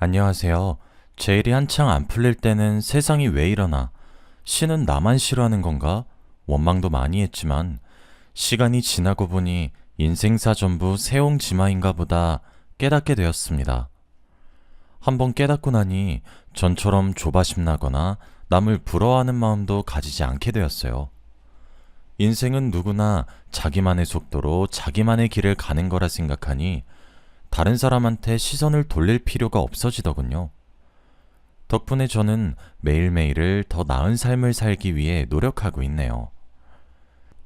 안녕하세요. 제 일이 한창 안 풀릴 때는 세상이 왜 이러나, 신은 나만 싫어하는 건가? 원망도 많이 했지만, 시간이 지나고 보니 인생사 전부 세옹지마인가 보다 깨닫게 되었습니다. 한번 깨닫고 나니 전처럼 조바심 나거나 남을 부러워하는 마음도 가지지 않게 되었어요. 인생은 누구나 자기만의 속도로 자기만의 길을 가는 거라 생각하니 다른 사람한테 시선을 돌릴 필요가 없어지더군요. 덕분에 저는 매일매일을 더 나은 삶을 살기 위해 노력하고 있네요.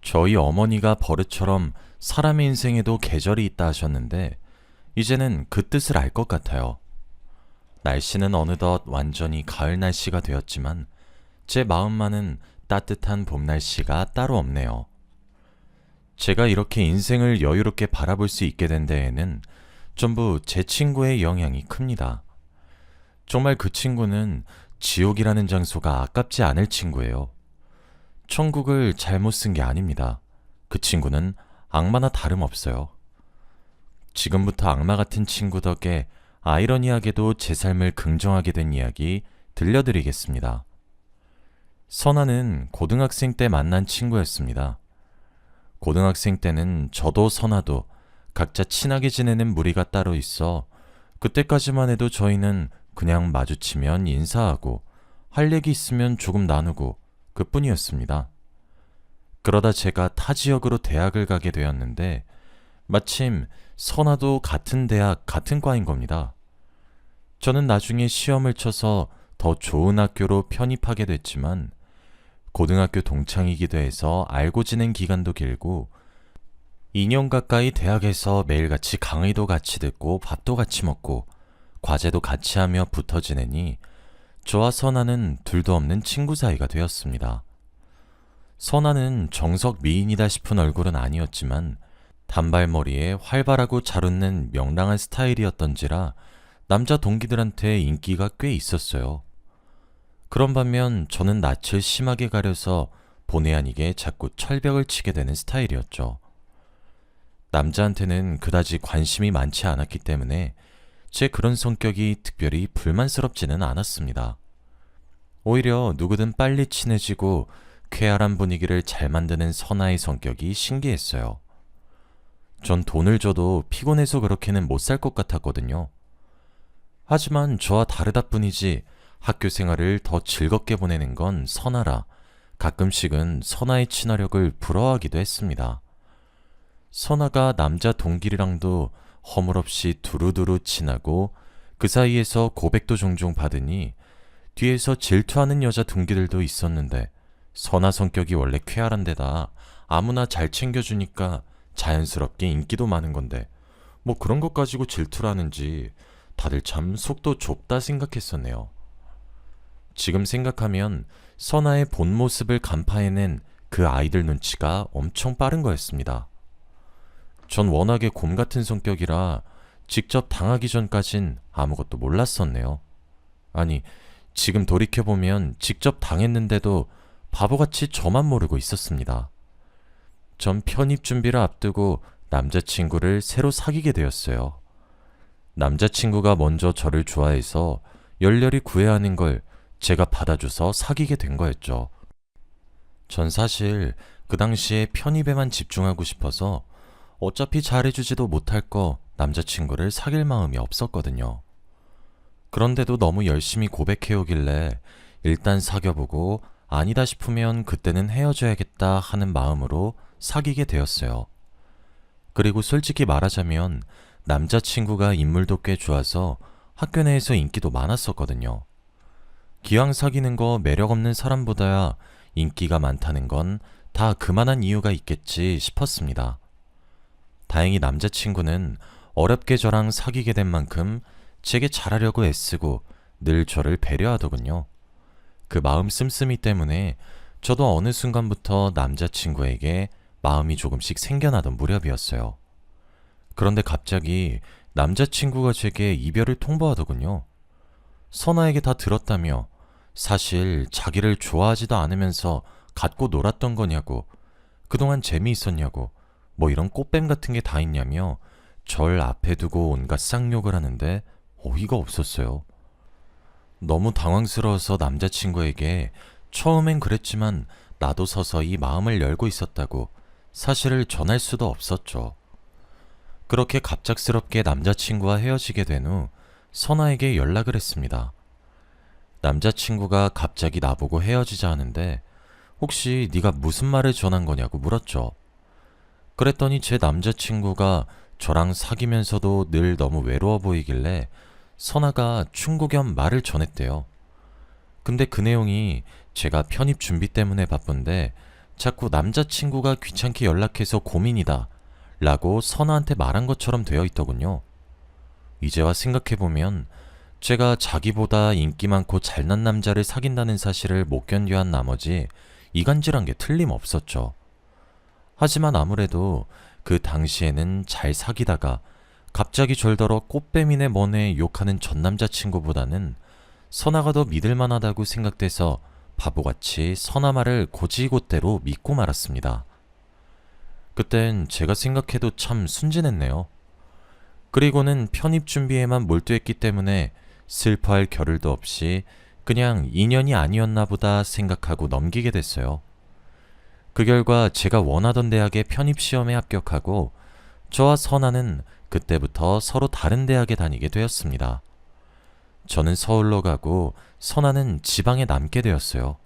저희 어머니가 버릇처럼 사람의 인생에도 계절이 있다 하셨는데, 이제는 그 뜻을 알 것 같아요. 날씨는 어느덧 완전히 가을 날씨가 되었지만, 제 마음만은 따뜻한 봄 날씨가 따로 없네요. 제가 이렇게 인생을 여유롭게 바라볼 수 있게 된 데에는 전부 제 친구의 영향이 큽니다. 정말 그 친구는 지옥이라는 장소가 아깝지 않을 친구예요. 천국을 잘못 쓴 게 아닙니다. 그 친구는 악마나 다름없어요. 지금부터 악마 같은 친구 덕에 아이러니하게도 제 삶을 긍정하게 된 이야기 들려드리겠습니다. 선아는 고등학생 때 만난 친구였습니다. 고등학생 때는 저도 선아도 각자 친하게 지내는 무리가 따로 있어 그때까지만 해도 저희는 그냥 마주치면 인사하고 할 얘기 있으면 조금 나누고 그뿐이었습니다. 그러다 제가 타 지역으로 대학을 가게 되었는데 마침 선아도 같은 대학, 같은 과인 겁니다. 저는 나중에 시험을 쳐서 더 좋은 학교로 편입하게 됐지만 고등학교 동창이기도 해서 알고 지낸 기간도 길고 2년 가까이 대학에서 매일같이 강의도 같이 듣고 밥도 같이 먹고 과제도 같이 하며 붙어 지내니 저와 선아는 둘도 없는 친구 사이가 되었습니다. 선아는 정석 미인이다 싶은 얼굴은 아니었지만 단발머리에 활발하고 잘 웃는 명랑한 스타일이었던지라 남자 동기들한테 인기가 꽤 있었어요. 그런 반면 저는 낯을 심하게 가려서 본의 아니게 자꾸 철벽을 치게 되는 스타일이었죠. 남자한테는 그다지 관심이 많지 않았기 때문에 제 그런 성격이 특별히 불만스럽지는 않았습니다. 오히려 누구든 빨리 친해지고 쾌활한 분위기를 잘 만드는 선아의 성격이 신기했어요. 전 돈을 줘도 피곤해서 그렇게는 못 살 것 같았거든요. 하지만 저와 다르다 뿐이지 학교 생활을 더 즐겁게 보내는 건 선아라 가끔씩은 선아의 친화력을 부러워하기도 했습니다. 선아가 남자 동기들이랑도 허물없이 두루두루 친하고 그 사이에서 고백도 종종 받으니 뒤에서 질투하는 여자 동기들도 있었는데 선아 성격이 원래 쾌활한 데다 아무나 잘 챙겨주니까 자연스럽게 인기도 많은 건데 뭐 그런 것 가지고 질투라는지 다들 참 속도 좁다 생각했었네요. 지금 생각하면 선아의 본 모습을 간파해낸 그 아이들 눈치가 엄청 빠른 거였습니다. 전 워낙에 곰 같은 성격이라 직접 당하기 전까진 아무것도 몰랐었네요. 아니, 지금 돌이켜보면 직접 당했는데도 바보같이 저만 모르고 있었습니다. 전 편입 준비를 앞두고 남자친구를 새로 사귀게 되었어요. 남자친구가 먼저 저를 좋아해서 열렬히 구애하는 걸 제가 받아줘서 사귀게 된 거였죠. 전 사실 그 당시에 편입에만 집중하고 싶어서 어차피 잘해주지도 못할 거 남자친구를 사귈 마음이 없었거든요. 그런데도 너무 열심히 고백해오길래 일단 사귀어보고 아니다 싶으면 그때는 헤어져야겠다 하는 마음으로 사귀게 되었어요. 그리고 솔직히 말하자면 남자친구가 인물도 꽤 좋아서 학교 내에서 인기도 많았었거든요. 기왕 사귀는 거 매력 없는 사람보다야 인기가 많다는 건 다 그만한 이유가 있겠지 싶었습니다. 다행히 남자친구는 어렵게 저랑 사귀게 된 만큼 제게 잘하려고 애쓰고 늘 저를 배려하더군요. 그 마음 씀씀이 때문에 저도 어느 순간부터 남자친구에게 마음이 조금씩 생겨나던 무렵이었어요. 그런데 갑자기 남자친구가 제게 이별을 통보하더군요. 선아에게 다 들었다며 사실 자기를 좋아하지도 않으면서 갖고 놀았던 거냐고, 그동안 재미있었냐고, 뭐 이런 꽃뱀 같은 게 다 있냐며 절 앞에 두고 온갖 쌍욕을 하는데 어이가 없었어요. 너무 당황스러워서 남자친구에게 처음엔 그랬지만 나도 서서히 마음을 열고 있었다고 사실을 전할 수도 없었죠. 그렇게 갑작스럽게 남자친구와 헤어지게 된 후 선아에게 연락을 했습니다. 남자친구가 갑자기 나보고 헤어지자 하는데 혹시 네가 무슨 말을 전한 거냐고 물었죠. 그랬더니 제 남자친구가 저랑 사귀면서도 늘 너무 외로워 보이길래 선아가 충고 겸 말을 전했대요. 근데 그 내용이 제가 편입 준비 때문에 바쁜데 자꾸 남자친구가 귀찮게 연락해서 고민이다 라고 선아한테 말한 것처럼 되어 있더군요. 이제와 생각해보면 제가 자기보다 인기 많고 잘난 남자를 사귄다는 사실을 못 견뎌한 나머지 이간질한 게 틀림없었죠. 하지만 아무래도 그 당시에는 잘 사귀다가 갑자기 절더러 꽃뱀이네 뭐네 욕하는 전 남자친구보다는 선아가 더 믿을만하다고 생각돼서 바보같이 선아 말을 곧이곧대로 믿고 말았습니다. 그땐 제가 생각해도 참 순진했네요. 그리고는 편입 준비에만 몰두했기 때문에 슬퍼할 겨를도 없이 그냥 인연이 아니었나 보다 생각하고 넘기게 됐어요. 그 결과 제가 원하던 대학에 편입 시험에 합격하고 저와 선아는 그때부터 서로 다른 대학에 다니게 되었습니다. 저는 서울로 가고 선아는 지방에 남게 되었어요.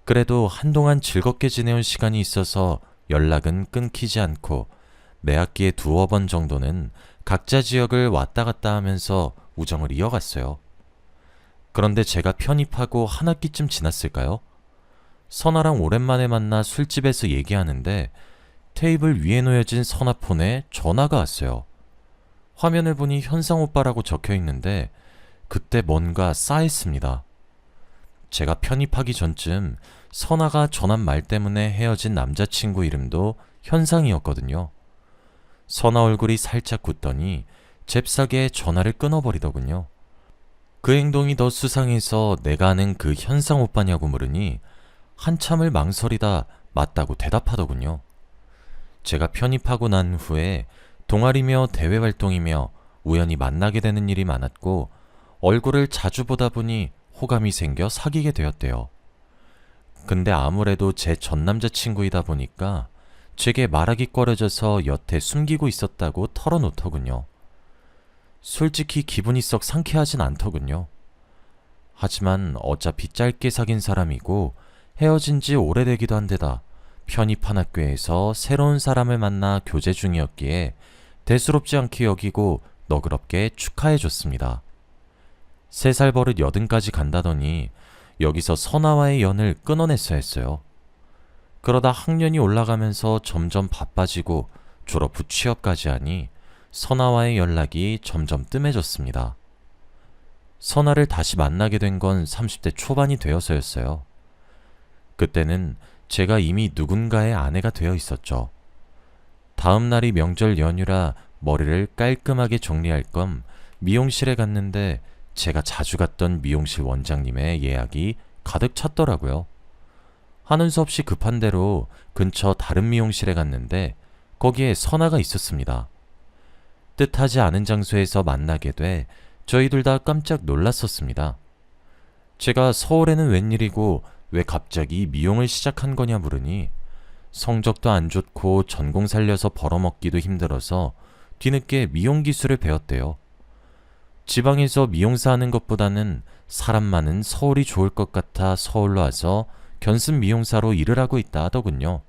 그래도 한동안 즐겁게 지내온 시간이 있어서 연락은 끊기지 않고 매 학기에 두어 번 정도는 각자 지역을 왔다 갔다 하면서 우정을 이어갔어요. 그런데 제가 편입하고 한 학기쯤 지났을까요? 선아랑 오랜만에 만나 술집에서 얘기하는데 테이블 위에 놓여진 선아폰에 전화가 왔어요. 화면을 보니 현상 오빠라고 적혀 있는데 그때 뭔가 싸했습니다. 제가 편입하기 전쯤 선아가 전한 말 때문에 헤어진 남자친구 이름도 현상이었거든요. 선아 얼굴이 살짝 굳더니 잽싸게 전화를 끊어버리더군요. 그 행동이 더 수상해서 내가 아는 그 현상 오빠냐고 물으니 한참을 망설이다 맞다고 대답하더군요. 제가 편입하고 난 후에 동아리며 대외 활동이며 우연히 만나게 되는 일이 많았고 얼굴을 자주 보다 보니 호감이 생겨 사귀게 되었대요. 근데 아무래도 제 전 남자친구이다 보니까 제게 말하기 꺼려져서 여태 숨기고 있었다고 털어놓더군요. 솔직히 기분이 썩 상쾌하진 않더군요. 하지만 어차피 짧게 사귄 사람이고 헤어진 지 오래되기도 한데다 편입한 학교에서 새로운 사람을 만나 교제 중이었기에 대수롭지 않게 여기고 너그럽게 축하해줬습니다. 3살 버릇 80까지 간다더니 여기서 선아와의 연을 끊어냈어야 했어요. 그러다 학년이 올라가면서 점점 바빠지고 졸업 후 취업까지 하니 선아와의 연락이 점점 뜸해졌습니다. 선아를 다시 만나게 된 건 30대 초반이 되어서였어요. 그때는 제가 이미 누군가의 아내가 되어 있었죠. 다음 날이 명절 연휴라 머리를 깔끔하게 정리할 겸 미용실에 갔는데 제가 자주 갔던 미용실 원장님의 예약이 가득 찼더라고요. 하는 수 없이 급한 대로 근처 다른 미용실에 갔는데 거기에 선아가 있었습니다. 뜻하지 않은 장소에서 만나게 돼 저희 둘 다 깜짝 놀랐었습니다. 제가 서울에는 웬일이고 왜 갑자기 미용을 시작한 거냐 물으니 성적도 안 좋고 전공 살려서 벌어먹기도 힘들어서 뒤늦게 미용 기술을 배웠대요. 지방에서 미용사 하는 것보다는 사람 많은 서울이 좋을 것 같아 서울로 와서 견습 미용사로 일을 하고 있다 하더군요.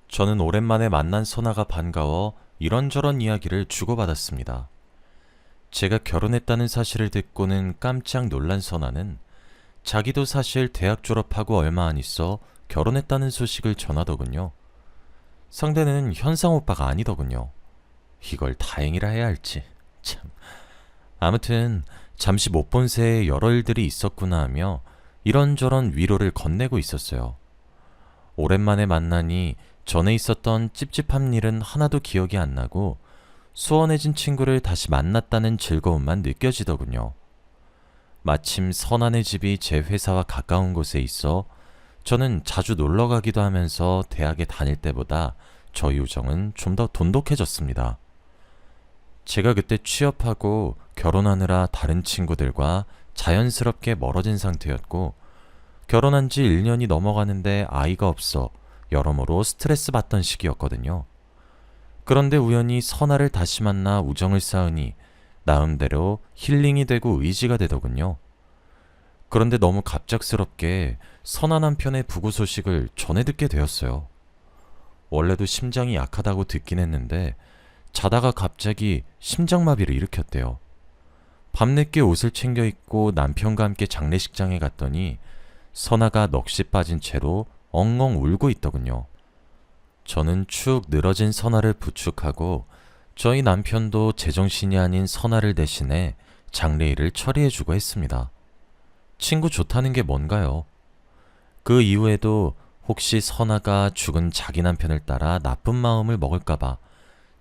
저는 오랜만에 만난 선아가 반가워 이런저런 이야기를 주고받았습니다. 제가 결혼했다는 사실을 듣고는 깜짝 놀란 선아는 자기도 사실 대학 졸업하고 얼마 안 있어 결혼했다는 소식을 전하더군요. 상대는 현상 오빠가 아니더군요. 이걸 다행이라 해야 할지 참. 아무튼 잠시 못 본 새에 여러 일들이 있었구나 하며 이런저런 위로를 건네고 있었어요. 오랜만에 만나니 전에 있었던 찝찝한 일은 하나도 기억이 안 나고 수원해진 친구를 다시 만났다는 즐거움만 느껴지더군요. 마침 선아네 집이 제 회사와 가까운 곳에 있어 저는 자주 놀러 가기도 하면서 대학에 다닐 때보다 저희 우정은 좀 더 돈독해졌습니다. 제가 그때 취업하고 결혼하느라 다른 친구들과 자연스럽게 멀어진 상태였고, 결혼한 지 1년이 넘어가는데 아이가 없어 여러모로 스트레스 받던 시기였거든요. 그런데 우연히 선아를 다시 만나 우정을 쌓으니 나름대로 힐링이 되고 의지가 되더군요. 그런데 너무 갑작스럽게 선아 남편의 부고 소식을 전해 듣게 되었어요. 원래도 심장이 약하다고 듣긴 했는데 자다가 갑자기 심장마비를 일으켰대요. 밤늦게 옷을 챙겨 입고 남편과 함께 장례식장에 갔더니 선아가 넋이 빠진 채로 엉엉 울고 있더군요. 저는 축 늘어진 선아를 부축하고 저희 남편도 제정신이 아닌 선아를 대신해 장례일을 처리해주고 했습니다. 친구 좋다는 게 뭔가요? 그 이후에도 혹시 선아가 죽은 자기 남편을 따라 나쁜 마음을 먹을까봐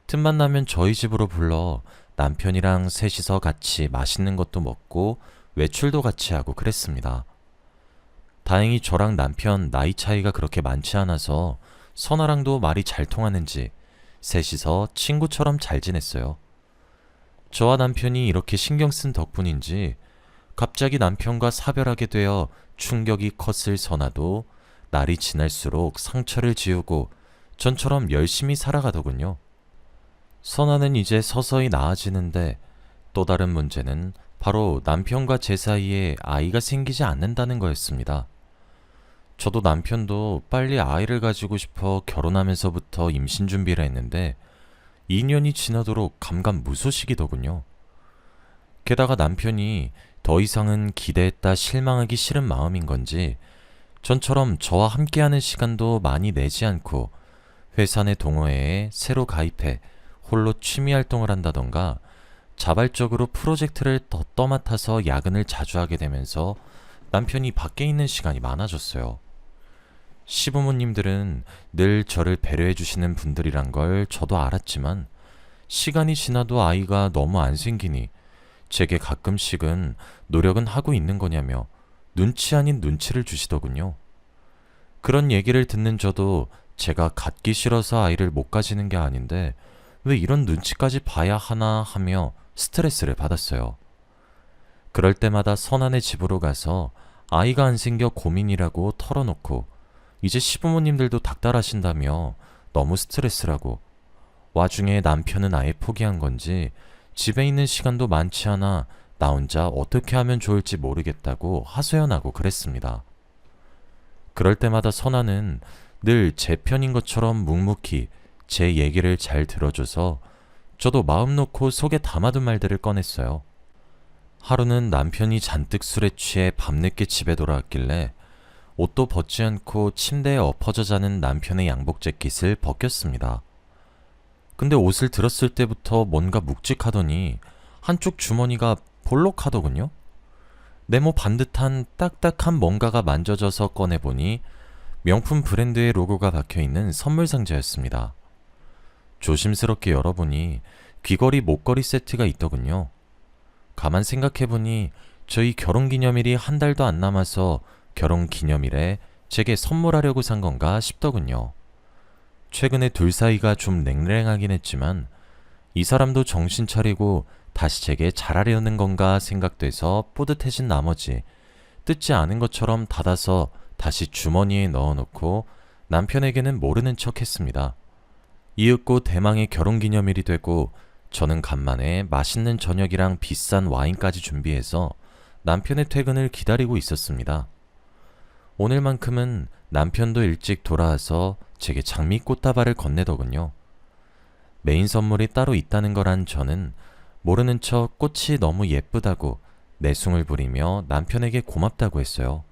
틈만 나면 저희 집으로 불러 남편이랑 셋이서 같이 맛있는 것도 먹고 외출도 같이 하고 그랬습니다. 다행히 저랑 남편 나이 차이가 그렇게 많지 않아서 선아랑도 말이 잘 통하는지 셋이서 친구처럼 잘 지냈어요. 저와 남편이 이렇게 신경 쓴 덕분인지 갑자기 남편과 사별하게 되어 충격이 컸을 선아도 날이 지날수록 상처를 지우고 전처럼 열심히 살아가더군요. 선아는 이제 서서히 나아지는데 또 다른 문제는 바로 남편과 제 사이에 아이가 생기지 않는다는 거였습니다. 저도 남편도 빨리 아이를 가지고 싶어 결혼하면서부터 임신 준비를 했는데 2년이 지나도록 감감무소식이더군요. 게다가 남편이 더 이상은 기대했다 실망하기 싫은 마음인 건지 전처럼 저와 함께하는 시간도 많이 내지 않고 회사 내 동호회에 새로 가입해 홀로 취미 활동을 한다던가 자발적으로 프로젝트를 더 떠맡아서 야근을 자주 하게 되면서 남편이 밖에 있는 시간이 많아졌어요. 시부모님들은 늘 저를 배려해 주시는 분들이란 걸 저도 알았지만 시간이 지나도 아이가 너무 안 생기니 제게 가끔씩은 노력은 하고 있는 거냐며 눈치 아닌 눈치를 주시더군요. 그런 얘기를 듣는 저도 제가 갖기 싫어서 아이를 못 가지는 게 아닌데 왜 이런 눈치까지 봐야 하나 하며 스트레스를 받았어요. 그럴 때마다 선아네 집으로 가서 아이가 안 생겨 고민이라고 털어놓고 이제 시부모님들도 닥달하신다며 너무 스트레스라고, 와중에 남편은 아예 포기한 건지 집에 있는 시간도 많지 않아 나 혼자 어떻게 하면 좋을지 모르겠다고 하소연하고 그랬습니다. 그럴 때마다 선아는 늘 제 편인 것처럼 묵묵히 제 얘기를 잘 들어줘서 저도 마음 놓고 속에 담아둔 말들을 꺼냈어요. 하루는 남편이 잔뜩 술에 취해 밤늦게 집에 돌아왔길래 옷도 벗지 않고 침대에 엎어져 자는 남편의 양복 재킷을 벗겼습니다. 근데 옷을 들었을 때부터 뭔가 묵직하더니 한쪽 주머니가 볼록하더군요. 네모 반듯한 딱딱한 뭔가가 만져져서 꺼내보니 명품 브랜드의 로고가 박혀있는 선물 상자였습니다. 조심스럽게 열어보니 귀걸이 목걸이 세트가 있더군요. 가만 생각해보니 저희 결혼기념일이 한 달도 안 남아서 결혼기념일에 제게 선물하려고 산 건가 싶더군요. 최근에 둘 사이가 좀 냉랭하긴 했지만 이 사람도 정신 차리고 다시 제게 잘하려는 건가 생각돼서 뿌듯해진 나머지 뜯지 않은 것처럼 닫아서 다시 주머니에 넣어놓고 남편에게는 모르는 척 했습니다. 이윽고 대망의 결혼기념일이 되고 저는 간만에 맛있는 저녁이랑 비싼 와인까지 준비해서 남편의 퇴근을 기다리고 있었습니다. 오늘만큼은 남편도 일찍 돌아와서 제게 장미 꽃다발을 건네더군요. 메인 선물이 따로 있다는 걸 안 저는 모르는 척 꽃이 너무 예쁘다고 내숭을 부리며 남편에게 고맙다고 했어요.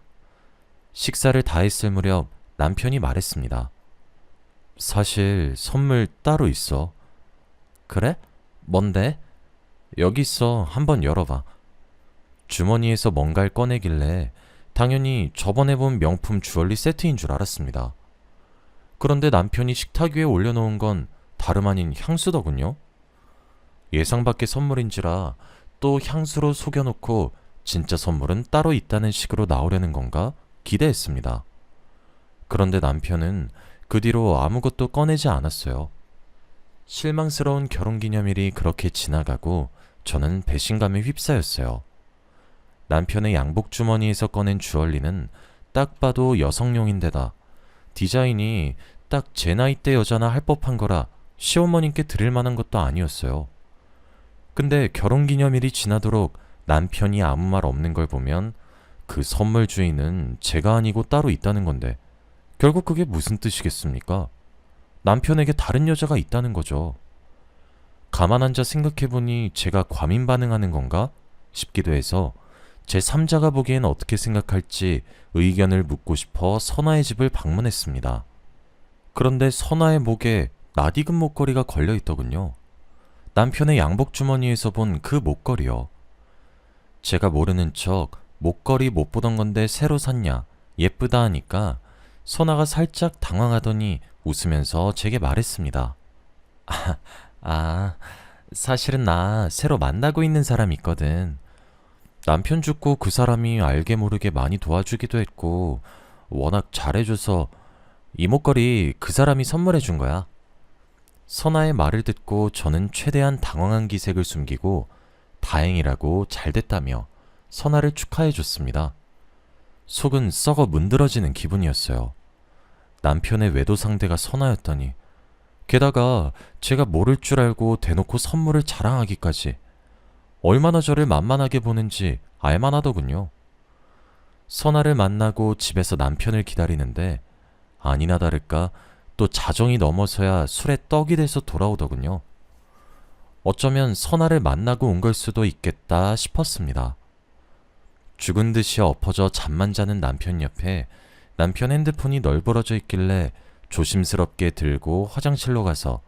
식사를 다 했을 무렵 남편이 말했습니다. 사실 선물 따로 있어. 그래? 뭔데? 여기 있어. 한번 열어봐. 주머니에서 뭔가를 꺼내길래 당연히 저번에 본 명품 주얼리 세트인 줄 알았습니다. 그런데 남편이 식탁 위에 올려놓은 건 다름 아닌 향수더군요. 예상 밖의 선물인지라 또 향수로 속여놓고 진짜 선물은 따로 있다는 식으로 나오려는 건가 기대했습니다. 그런데 남편은 그 뒤로 아무것도 꺼내지 않았어요. 실망스러운 결혼기념일이 그렇게 지나가고 저는 배신감에 휩싸였어요. 남편의 양복 주머니에서 꺼낸 주얼리는 딱 봐도 여성용인데다 디자인이 딱 제 나이대 여자나 할 법한 거라 시어머님께 드릴 만한 것도 아니었어요. 근데 결혼기념일이 지나도록 남편이 아무 말 없는 걸 보면 그 선물 주인은 제가 아니고 따로 있다는 건데 결국 그게 무슨 뜻이겠습니까? 남편에게 다른 여자가 있다는 거죠. 가만 앉아 생각해보니 제가 과민 반응하는 건가 싶기도 해서 제 3자가 보기엔 어떻게 생각할지 의견을 묻고 싶어 선아의 집을 방문했습니다. 그런데 선아의 목에 낯익은 목걸이가 걸려 있더군요. 남편의 양복 주머니에서 본 그 목걸이요. 제가 모르는 척 목걸이 못 보던 건데 새로 샀냐, 예쁘다 하니까 선아가 살짝 당황하더니 웃으면서 제게 말했습니다. 사실은 나 새로 만나고 있는 사람 있거든. 남편 죽고 그 사람이 알게 모르게 많이 도와주기도 했고 워낙 잘해줘서 이 목걸이 그 사람이 선물해 준 거야. 선아의 말을 듣고 저는 최대한 당황한 기색을 숨기고 다행이라고 잘됐다며 선아를 축하해 줬습니다. 속은 썩어 문드러지는 기분이었어요. 남편의 외도 상대가 선아였더니 게다가 제가 모를 줄 알고 대놓고 선물을 자랑하기까지 얼마나 저를 만만하게 보는지 알만하더군요. 선아를 만나고 집에서 남편을 기다리는데 아니나 다를까 또 자정이 넘어서야 술에 떡이 돼서 돌아오더군요. 어쩌면 선아를 만나고 온 걸 수도 있겠다 싶었습니다. 죽은 듯이 엎어져 잠만 자는 남편 옆에 남편 핸드폰이 널브러져 있길래 조심스럽게 들고 화장실로 가서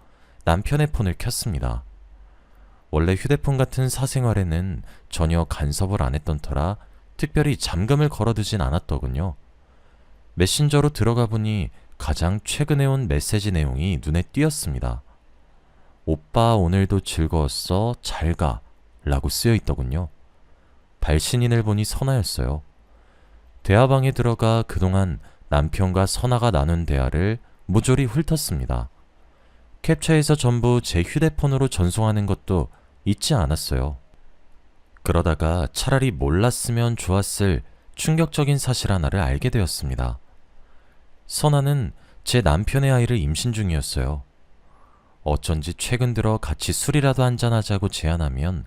남편의 폰을 켰습니다. 원래 휴대폰 같은 사생활에는 전혀 간섭을 안 했던 터라 특별히 잠금을 걸어두진 않았더군요. 메신저로 들어가 보니 가장 최근에 온 메시지 내용이 눈에 띄었습니다. 오빠 오늘도 즐거웠어 잘 가 라고 쓰여 있더군요. 발신인을 보니 선아였어요. 대화방에 들어가 그동안 남편과 선아가 나눈 대화를 모조리 훑었습니다. 캡처해서 전부 제 휴대폰으로 전송하는 것도 잊지 않았어요. 그러다가 차라리 몰랐으면 좋았을 충격적인 사실 하나를 알게 되었습니다. 선아는 제 남편의 아이를 임신 중이었어요. 어쩐지 최근 들어 같이 술이라도 한잔하자고 제안하면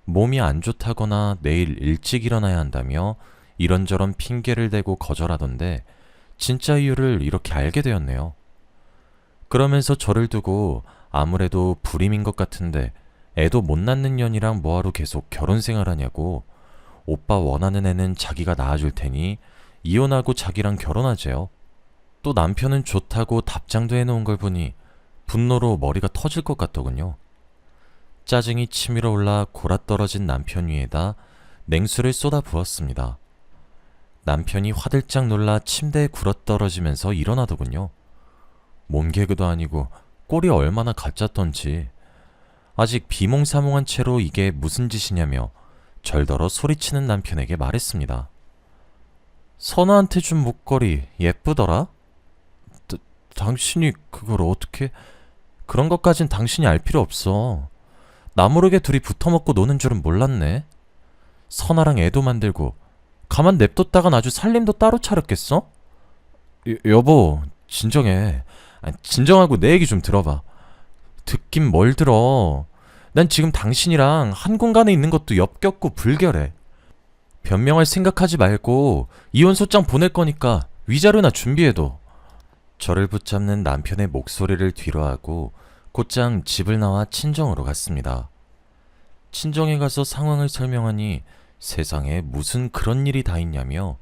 몸이 안 좋다거나 내일 일찍 일어나야 한다며 이런저런 핑계를 대고 거절하던데 진짜 이유를 이렇게 알게 되었네요. 그러면서 저를 두고 아무래도 불임인 것 같은데 애도 못 낳는 년이랑 뭐하러 계속 결혼 생활하냐고 오빠 원하는 애는 자기가 낳아줄 테니 이혼하고 자기랑 결혼하재요. 또 남편은 좋다고 답장도 해놓은 걸 보니 분노로 머리가 터질 것 같더군요. 짜증이 치밀어 올라 골아떨어진 남편 위에다 냉수를 쏟아 부었습니다. 남편이 화들짝 놀라 침대에 굴어떨어지면서 일어나더군요. 몸개그도 아니고 꼴이 얼마나 가짰던지 아직 비몽사몽한 채로 이게 무슨 짓이냐며 절더러 소리치는 남편에게 말했습니다. 선아한테 준 목걸이 예쁘더라? 당신이 그걸 어떻게... 그런 것까진 당신이 알 필요 없어. 나 모르게 둘이 붙어먹고 노는 줄은 몰랐네. 선아랑 애도 만들고 가만 냅뒀다간 아주 살림도 따로 차렸겠어? 여보, 진정해. 진정하고 내 얘기 좀 들어봐. 듣긴 뭘 들어. 난 지금 당신이랑 한 공간에 있는 것도 역겹고 불결해. 변명할 생각하지 말고 이혼 소장 보낼 거니까 위자료나 준비해둬. 저를 붙잡는 남편의 목소리를 뒤로하고 곧장 집을 나와 친정으로 갔습니다. 친정에 가서 상황을 설명하니 세상에 무슨 그런 일이 다 있냐며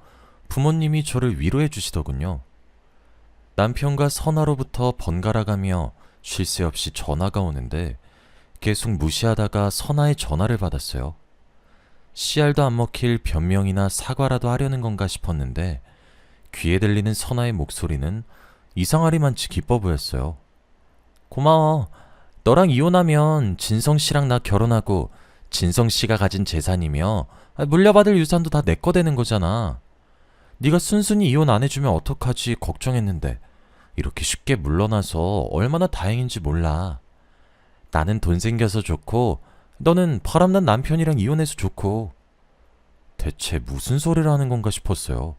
부모님이 저를 위로해 주시더군요. 남편과 선아로부터 번갈아가며 쉴 새 없이 전화가 오는데 계속 무시하다가 선아의 전화를 받았어요. 씨알도 안 먹힐 변명이나 사과라도 하려는 건가 싶었는데 귀에 들리는 선아의 목소리는 이상하리만치 기뻐 보였어요. 고마워. 너랑 이혼하면 진성씨랑 나 결혼하고 진성씨가 가진 재산이며 물려받을 유산도 다 내 거 되는 거잖아. 네가 순순히 이혼 안 해주면 어떡하지 걱정했는데 이렇게 쉽게 물러나서 얼마나 다행인지 몰라. 나는 돈 생겨서 좋고 너는 바람난 남편이랑 이혼해서 좋고. 대체 무슨 소리를 하는 건가 싶었어요.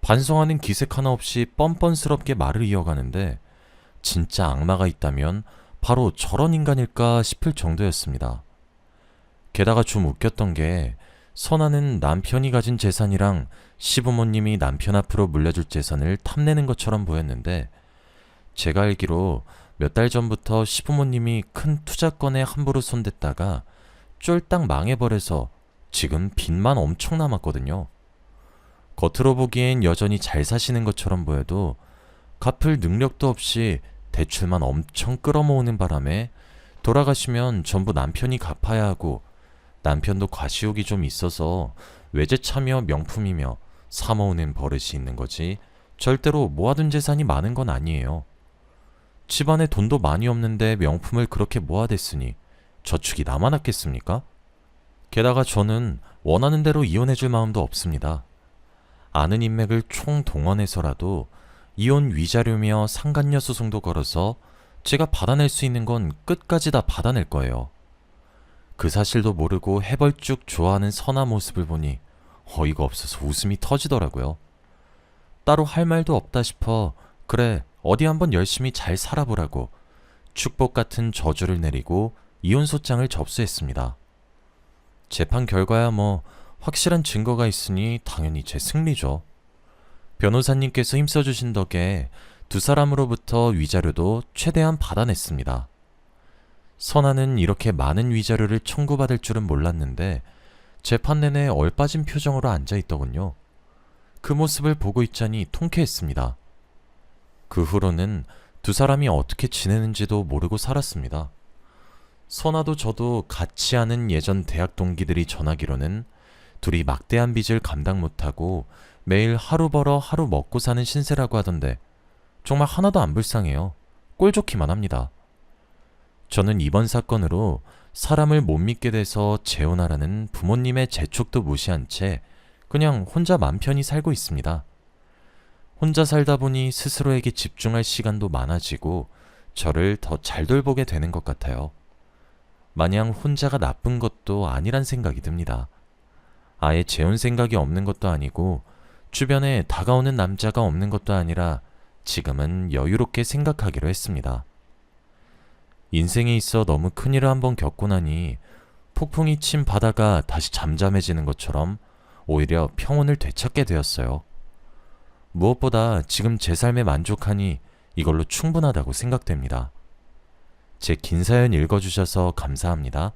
반성하는 기색 하나 없이 뻔뻔스럽게 말을 이어가는데 진짜 악마가 있다면 바로 저런 인간일까 싶을 정도였습니다. 게다가 좀 웃겼던 게 선아는 남편이 가진 재산이랑 시부모님이 남편 앞으로 물려줄 재산을 탐내는 것처럼 보였는데 제가 알기로 몇 달 전부터 시부모님이 큰 투자건에 함부로 손댔다가 쫄딱 망해버려서 지금 빚만 엄청 남았거든요. 겉으로 보기엔 여전히 잘 사시는 것처럼 보여도 갚을 능력도 없이 대출만 엄청 끌어모으는 바람에 돌아가시면 전부 남편이 갚아야 하고 남편도 과시욕이 좀 있어서 외제차며 명품이며 사모으는 버릇이 있는 거지 절대로 모아둔 재산이 많은 건 아니에요. 집안에 돈도 많이 없는데 명품을 그렇게 모아댔으니 저축이 남아났겠습니까? 게다가 저는 원하는 대로 이혼해줄 마음도 없습니다. 아는 인맥을 총동원해서라도 이혼 위자료며 상간녀 소송도 걸어서 제가 받아낼 수 있는 건 끝까지 다 받아낼 거예요. 그 사실도 모르고 해벌쭉 좋아하는 선아 모습을 보니 어이가 없어서 웃음이 터지더라고요. 따로 할 말도 없다 싶어 그래 어디 한번 열심히 잘 살아보라고 축복 같은 저주를 내리고 이혼소장을 접수했습니다. 재판 결과야 뭐 확실한 증거가 있으니 당연히 제 승리죠. 변호사님께서 힘써주신 덕에 두 사람으로부터 위자료도 최대한 받아냈습니다. 선아는 이렇게 많은 위자료를 청구받을 줄은 몰랐는데 재판 내내 얼빠진 표정으로 앉아있더군요. 그 모습을 보고 있자니 통쾌했습니다. 그 후로는 두 사람이 어떻게 지내는지도 모르고 살았습니다. 선아도 저도 같이 아는 예전 대학 동기들이 전하기로는 둘이 막대한 빚을 감당 못하고 매일 하루 벌어 하루 먹고 사는 신세라고 하던데 정말 하나도 안 불쌍해요. 꼴 좋기만 합니다. 저는 이번 사건으로 사람을 못 믿게 돼서 재혼하라는 부모님의 재촉도 무시한 채 그냥 혼자 맘 편히 살고 있습니다. 혼자 살다 보니 스스로에게 집중할 시간도 많아지고 저를 더 잘 돌보게 되는 것 같아요. 마냥 혼자가 나쁜 것도 아니란 생각이 듭니다. 아예 재혼 생각이 없는 것도 아니고 주변에 다가오는 남자가 없는 것도 아니라 지금은 여유롭게 생각하기로 했습니다. 인생에 있어 너무 큰일을 한번 겪고 나니 폭풍이 친 바다가 다시 잠잠해지는 것처럼 오히려 평온을 되찾게 되었어요. 무엇보다 지금 제 삶에 만족하니 이걸로 충분하다고 생각됩니다. 제 긴 사연 읽어주셔서 감사합니다.